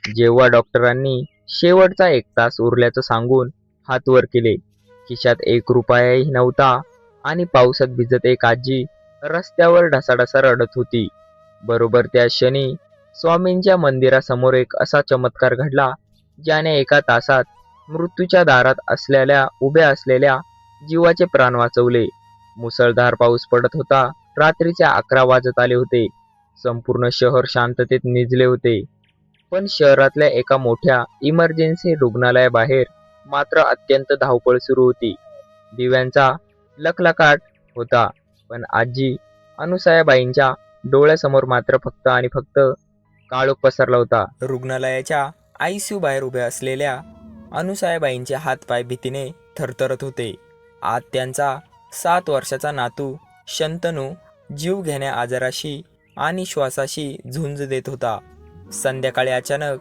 जेव्हा डॉक्टरांनी शेवटचा 1 तास उरल्याचं सांगून हात वर केले, खिशात 1 रुपयाही नव्हता आणि पावसात भिजत एक आजी रस्त्यावर ढसाढसा रडत होती. बरोबर त्या क्षणी स्वामींच्या मंदिरासमोर एक असा चमत्कार घडला, ज्याने 1 तासात मृत्यूच्या दारात उभ्या असलेल्या जीवाचे प्राण वाचवले. मुसळधार पाऊस पडत होता. रात्रीचे 11 वाजत आले होते. संपूर्ण शहर शांततेत निजले होते. पण शहरातल्या एका मोठ्या इमर्जन्सी रुग्णालयाबाहेर मात्र अत्यंत धावपळ सुरू होती. दिव्यांचा लखलखाट होता, पण आजी अनुसयाबाईंच्या डोळ्यासमोर मात्र फक्त आणि फक्त काळोख पसरला होता. रुग्णालयाच्या आयसीयू बाहेर उभ्या असलेल्या अनुसयाबाईंचे हातपाय भीतीने थरथरत होते. आत त्यांचा 7 वर्षाचा नातू शंतनू जीवघेण्या आजाराशी आणि श्वासाशी झुंज देत होता. संध्याकाळी अचानक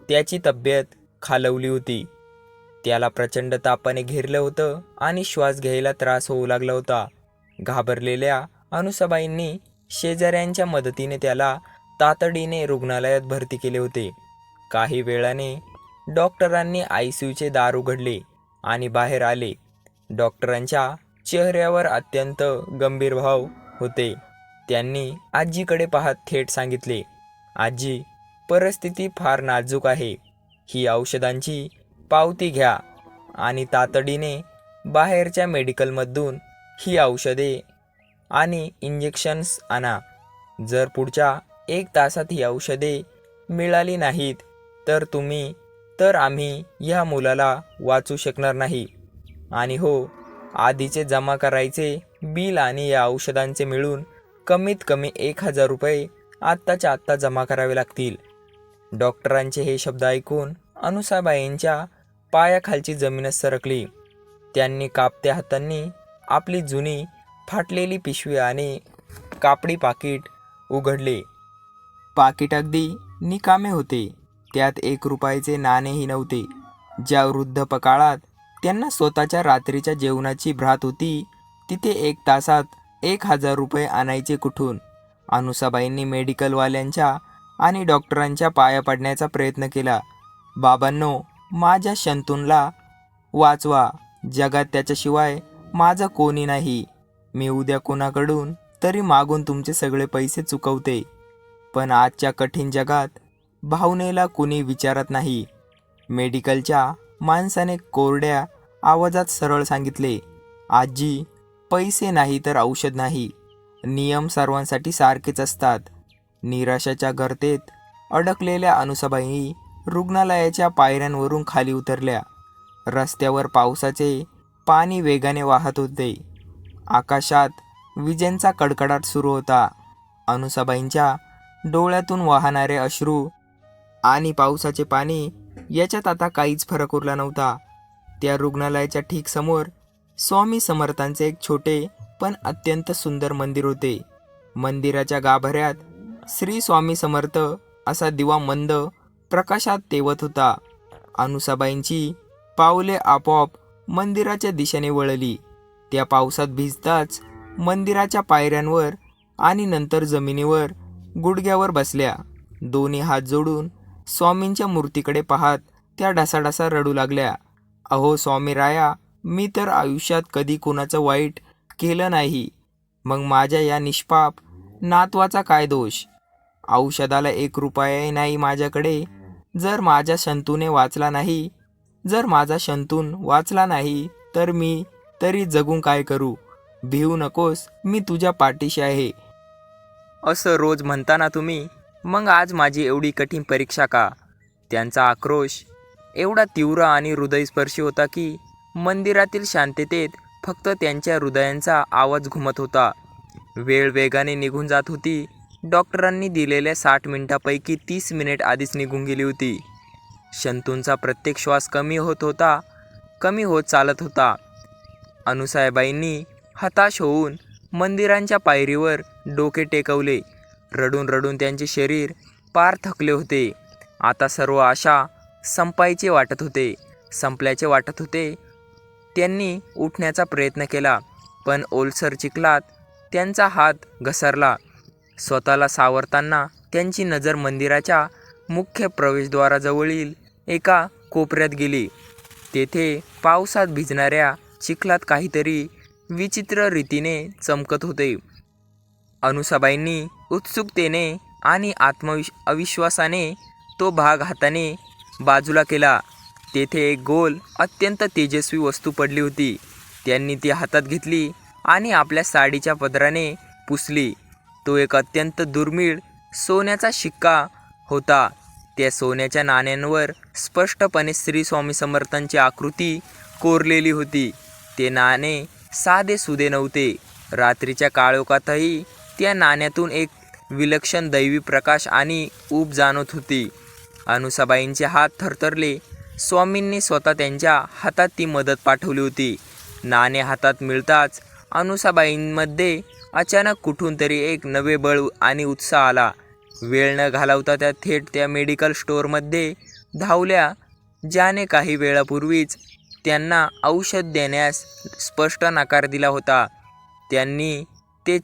त्याची तब्येत खालवली होती. त्याला प्रचंड तापाने घेरलं होतं आणि श्वास घ्यायला त्रास होऊ लागला होता. घाबरलेल्या अनुसयाबाईंनी शेजाऱ्यांच्या मदतीने त्याला तातडीने रुग्णालयात भरती केले होते. काही वेळाने डॉक्टरांनी आयसीयूचे दार उघडले आणि बाहेर आले. डॉक्टरांच्या चेहऱ्यावर अत्यंत गंभीर भाव होते. त्यांनी आजीकडे पाहत थेट सांगितले, आजी, परिस्थिती फार नाजूक आहे. ही औषधांची पावती घ्या आणि तातडीने बाहेरच्या मेडिकलमधून ही औषधे आणि इंजेक्शन्स आणा. जर पुढच्या 1 तासात ही औषधे मिळाली नाहीत तर आम्ही ह्या मुलाला वाचू शकणार नाही. आणि हो, आधीचे जमा करायचे बिल आणि या औषधांचे मिळून कमीत कमी 1000 रुपये आत्ताच्या आत्ता जमा करावे लागतील. डॉक्टरांचे हे शब्द ऐकून अनुसयाबाईंच्या पायाखालची जमीनच सरकली. त्यांनी कापत्या हातांनी आपली जुनी फाटलेली पिशवी आणि कापडी पाकिट उघडले. पाकिट अगदी निकामे होते. त्यात 1 रुपयाचे नाणेही नव्हते. ज्या वृद्धपकाळात त्यांना स्वतःच्या रात्रीच्या जेवणाची भ्रात होती, तिथे 1 तासात 1000 रुपये आणायचे कुठून? अनुसयाबाईंनी मेडिकलवाल्यांच्या आणि डॉक्टरांच्या पाया पडण्याचा प्रयत्न केला. बाबांनो, माझ्या शंतूनला वाचवा. जगात त्याच्याशिवाय माझं कोणी नाही. मी उद्या कोणाकडून तरी मागून तुमचे सगळे पैसे चुकवते. पण आजच्या कठीण जगात भावनेला कुणी विचारत नाही. मेडिकलच्या माणसाने कोरड्या आवाजात सरळ सांगितले, आजी, पैसे नाही तर औषध नाही. नियम सर्वांसाठी सारखेच असतात. निराशाच्या गर्तेत अडकलेल्या अनुसयाबाई रुग्णालयाच्या पायऱ्यांवरून खाली उतरल्या. रस्त्यावर पावसाचे पाणी वेगाने वाहत होते. आकाशात विजेंचा कडकडाट सुरू होता. अनुसयाबाईंच्या डोळ्यातून वाहणारे अश्रू आणि पावसाचे पाणी याच्यात आता काहीच फरक उरला नव्हता. त्या रुग्णालयाच्या ठीक समोर स्वामी समर्थांचे एक छोटे पण अत्यंत सुंदर मंदिर होते. मंदिराच्या गाभाऱ्यात श्री स्वामी समर्थ असा दिवा मंद प्रकाशात तेवत होता. अनुसयाबाईंची पावले आपोआप मंदिराच्या दिशेने वळली. त्या पावसात भिजताच मंदिराच्या पायऱ्यांवर आणि नंतर जमिनीवर गुडघ्यावर बसल्या. दोन्ही हात जोडून स्वामींच्या मूर्तीकडे पाहत त्या ढसाढसा रडू लागल्या. अहो स्वामीराया, मी तर आयुष्यात कधी कुणाचं वाईट केलं नाही. मग माझ्या या निष्पाप नातवाचा काय दोष? औषधाला 1 रुपयाही नाही माझ्याकडे. जर माझ्या शंतूने वाचला नाही तर मी तरी जगून काय करू? भिवू नकोस, मी तुझ्या पाठीशी आहे. असं रोज म्हणता ना तुम्ही, मग आज माझी एवढी कठीण परीक्षा का? त्यांचा आक्रोश एवढा तीव्र आणि हृदयस्पर्शी होता की मंदिरातील शांततेत फक्त त्यांच्या हृदयांचा आवाज घुमत होता. वेळ वेगाने निघून जात होती. डॉक्टरांनी दिलेल्या 60 मिनिटांपैकी 30 मिनिट आधीच निघून गेली होती. शंतूंचा प्रत्येक श्वास कमी होत चालत होता. अनुसयाबाईंनी हताश होऊन मंदिरांच्या पायरीवर डोके टेकवले. रडून रडून त्यांचे शरीर पार थकले होते. आता सर्व आशा संपल्याचे वाटत होते. त्यांनी उठण्याचा प्रयत्न केला, पण ओलसर चिखलात त्यांचा हात घसरला. स्वतःला सावरताना त्यांची नजर मंदिराच्या मुख्य प्रवेशद्वाराजवळील एका कोपऱ्यात गेले. तेथे पावसात भिजणाऱ्या चिखलात काहीतरी विचित्र रीतीने चमकत होते. अनुसाबाईंनी उत्सुकतेने आणि अविश्वासाने तो भाग हाताने बाजूला केला. तेथे एक गोल अत्यंत तेजस्वी वस्तू पडली होती. त्यांनी ती हातात घेतली आणि आपल्या साडीच्या पदराने पुसली. तो एक अत्यंत दुर्मिळ सोन्याचा शिक्का होता. त्या सोन्याच्या नाण्यांवर स्पष्टपणे श्री स्वामी समर्थांची आकृती कोरलेली होती. ते नाणे साधेसुधे नव्हते. रात्रीच्या काळोखातही त्या नाण्यातून एक विलक्षण दैवी प्रकाश आणि ऊब जाणवत होती. अनुसाबाईंचे हात थरथरले. स्वामींनी स्वतः त्यांच्या हातात ती मदत पाठवली होती. नाणे हातात मिळताच अनुसाबाईंमध्ये अचानक कुठून तरी एक नवे बळ आणि उत्साह आला. वेळ न घालवता त्या थेट त्या मेडिकल स्टोअरमध्ये धावल्या, ज्याने काही वेळापूर्वीच त्यांना औषध देण्यास स्पष्ट नकार दिला होता. त्यांनी ते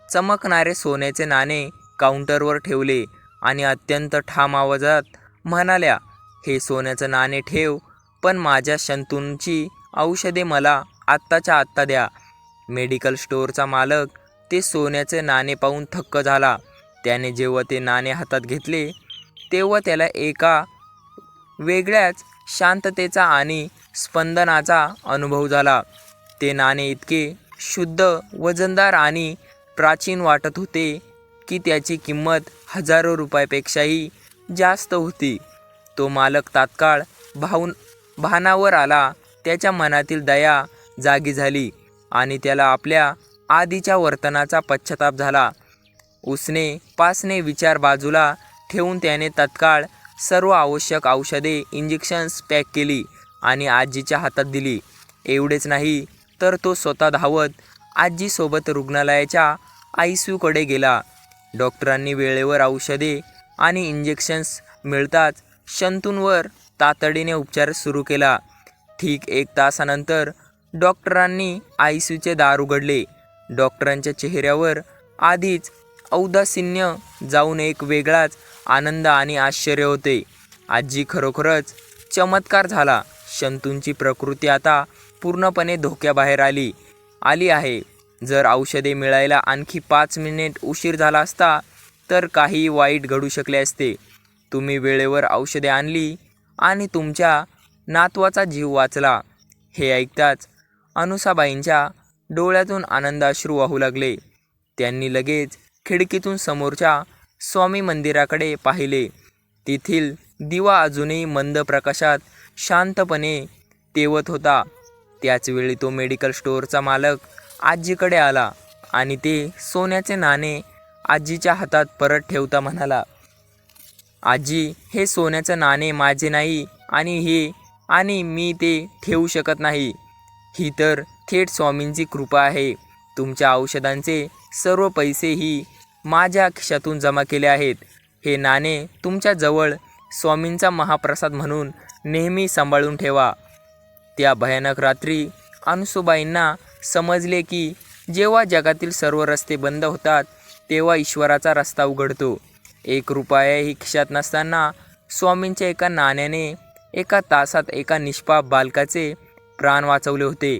चमकणारे सोन्याचे नाणे काउंटरवर ठेवले आणि अत्यंत ठाम आवाजात म्हणाल्या, "हे सोन्याचं नाणे ठेव, पण माझ्या शंतूंची औषधे मला आत्ताच्या आत्ता द्या." मेडिकल स्टोअरचा मालक ते सोन्याचे नाणे पाहून थक्क झाला. त्याने जेव्हा ते नाणे हातात घेतले तेव्हा त्याला एका वेगळ्याच शांततेचा आणि स्पंदनाचा अनुभव झाला. ते नाणे इतके शुद्ध, वजनदार आणि प्राचीन वाटत होते की त्याची किंमत हजारो रुपयापेक्षाही जास्त होती. तो मालक तात्काळ भानावर आला. त्याच्या मनातील दया जागी झाली आणि त्याला आपल्या आधीच्या वर्तनाचा पश्चाताप झाला. उसने पासने विचार बाजूला ठेवून त्याने तत्काळ सर्व आवश्यक औषधे, इंजेक्शन्स पॅक केली आणि आजीच्या हातात दिली. एवढेच नाही तर तो स्वतः धावत आजीसोबत रुग्णालयाच्या ICUकडे गेला. डॉक्टरांनी वेळेवर औषधे आणि इंजेक्शन्स मिळताच शंतूंवर तातडीने उपचार सुरू केला. ठीक 1 तासानंतर डॉक्टरांनी ICUचे दार उघडले. डॉक्टरांच्या चेहऱ्यावर आधीच औदासिन्य जाऊन एक वेगळाच आनंद आणि आश्चर्य होते. आजी, खरोखरच चमत्कार झाला. शंतूंची प्रकृती आता पूर्णपणे धोक्याबाहेर आली आहे. जर औषधे मिळायला आणखी 5 मिनिट उशीर झाला असता तर काही वाईट घडू शकले असते. तुम्ही वेळेवर औषधे आणली आणि तुमच्या नातवाचा जीव वाचला." हे ऐकताच अनुसाबाईंच्या डोळ्यातून आनंदाश्रू वाहू लागले. त्यांनी लगेच खिडकीतून समोरच्या स्वामी मंदिराकडे पाहिले. तेथील दिवा अजूनही मंद प्रकाशात शांतपणे तेवत होता. त्याचवेळी तो मेडिकल स्टोअरचा मालक आजीकडे आला आणि ते सोन्याचे नाणे आजीच्या हातात परत ठेवता म्हणाला, "आजी, हे सोन्याचं नाणे माझे नाही आणि मी ते ठेवू शकत नाही. ही तर थेट स्वामींची कृपा आहे. तुमच्या औषधांचे सर्व पैसेही माझ्या खिशातून जमा केले आहेत. हे नाणे तुमच्या जवळ स्वामींचा महाप्रसाद म्हणून नेहमी सांभाळून ठेवा." त्या भयानक रात्री अनुसूबाईंना समजले की जेव्हा जगातील सर्व रस्ते बंद होतात तेव्हा ईश्वराचा रस्ता उघडतो. 1 रुपयाही खिशात नसताना स्वामींच्या एका नाण्याने एका तासात एका निष्पाप बालकाचे प्राण वाचवले होते.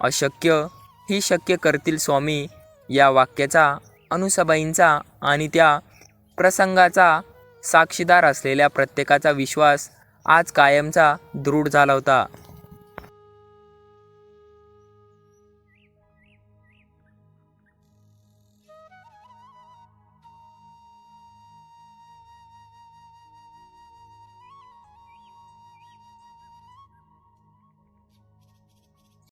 अशक्य ही शक्य करतील स्वामी, या वाक्याचा अनुसाबाईंचा आणि त्या प्रसंगाचा साक्षीदार असलेल्या प्रत्येकाचा विश्वास आज कायमचा दृढ झाला होता.